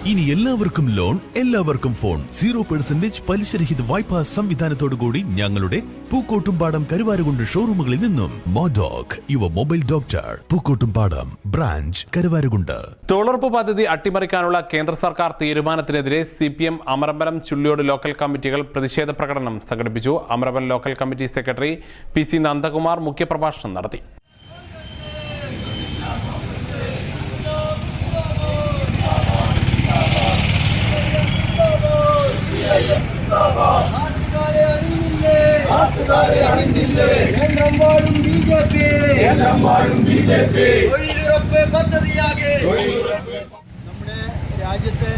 ഇനി എല്ലാവർക്കും ലോൺ, എല്ലാവർക്കും ഫോൺ. 0% പലിശരഹിത വായ്പാ സംവിധാനത്തോടുകൂടി ഞങ്ങളുടെ പൂക്കോട്ടുംപാടം കരുവാരുകുണ്ട് ഷോറൂമുകളിൽ നിന്നും. Modoc your mobile doctor, Pookkottumpadam branch, Karuvarakundu. തൊഴിലുറപ്പ് പദ്ധതി അട്ടിമറിക്കാനുള്ള കേന്ദ്ര സർക്കാർ തീരുമാനത്തിനെതിരെ CPM അമരമ്പലം ചുള്ളിയോട് ലോക്കൽ കമ്മിറ്റികൾ പ്രതിഷേധ പ്രകടനം സംഘടിപ്പിച്ചു. Amarambalam local committee secretary PC Nandakumar മുഖ്യപ്രഭാഷണം നടത്തി. നമ്മുടെ രാജ്യത്തെ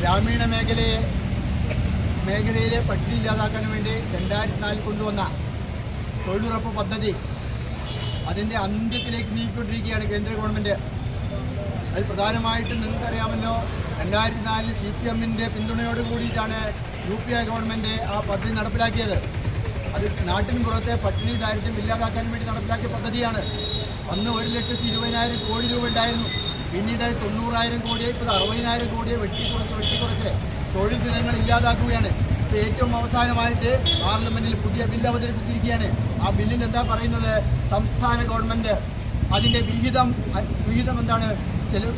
ഗ്രാമീണ മേഖലയിലെ പട്ടിണി ഇല്ലാതാക്കാൻ വേണ്ടി 2004 കൊണ്ടുവന്ന തൊഴിലുറപ്പ് പദ്ധതി അതിൻ്റെ അന്ത്യത്തിലേക്ക് നീക്കിക്കൊണ്ടിരിക്കുകയാണ് കേന്ദ്ര ഗവൺമെൻറ്. അത് പ്രധാനമായിട്ടും നിങ്ങൾക്കറിയാമല്ലോ, 2004 CPM-ൻ്റെ പിന്തുണയോട് കൂടിയിട്ടാണ് UPA ഗവൺമെൻറ് ആ പദ്ധതി നടപ്പിലാക്കിയത്. അത് നാട്ടിന് പുറത്തെ പട്ടിണി ദാരിദ്ര്യം ഇല്ലാതാക്കാൻ വേണ്ടി നടപ്പിലാക്കിയ പദ്ധതിയാണ്. അന്ന് 1,20,000 കോടി രൂപ ഉണ്ടായിരുന്നു. പിന്നീട് 90,000 കോടിയെ, ഇപ്പോൾ 60,000 കോടിയെ വെട്ടിക്കുറച്ച് തൊഴിൽ ദിനങ്ങൾ ഇല്ലാതാക്കുകയാണ്. ഇപ്പോൾ ഏറ്റവും അവസാനമായിട്ട് പാർലമെൻറ്റിൽ പുതിയ ബില്ല് അവതരിപ്പിച്ചിരിക്കുകയാണ്. ആ ബില്ലിൽ എന്താ പറയുന്നത്? സംസ്ഥാന ഗവൺമെൻറ് അതിൻ്റെ വിഹിതം എന്താണ്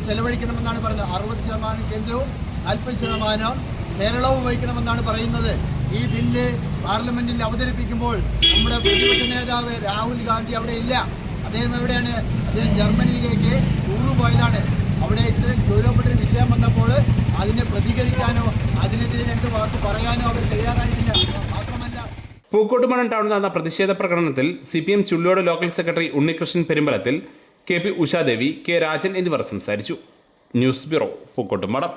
ചെലവഴിക്കണമെന്നാണ് പറയുന്നത്. 60% കേന്ദ്രവും 40% കേരളവും വഹിക്കണമെന്നാണ് പറയുന്നത്. ഈ ബില്ല് പാർലമെന്റിൽ അവതരിപ്പിക്കുമ്പോൾ നമ്മുടെ പ്രതിപക്ഷ നേതാവ് രാഹുൽ ഗാന്ധി അവിടെ ഇല്ല. അദ്ദേഹം എവിടെയാണ്? അദ്ദേഹം ജർമ്മനിയിലേക്ക് ടൂറ് പോയതാണ്. അവിടെ ഇത്രയും ഗൗരവപ്പെട്ടൊരു വിഷയം വന്നപ്പോൾ അതിനെ പ്രതികരിക്കാനോ അതിനെതിരെ 2 വാക്ക് പറയാനോ അവർ തയ്യാറായിട്ടില്ല. മാത്രമല്ല, പൂക്കോട്ടുംപാടം ടൗണിൽ നടന്ന പ്രതിഷേധ പ്രകടനത്തിൽ CPM Chulliyode local secretary Unnikrishnan Perumbalathil, KP Ushadevi, K Rajan എന്നിവർ സംസാരിച്ചു. News bureau, Pookkottumpadam.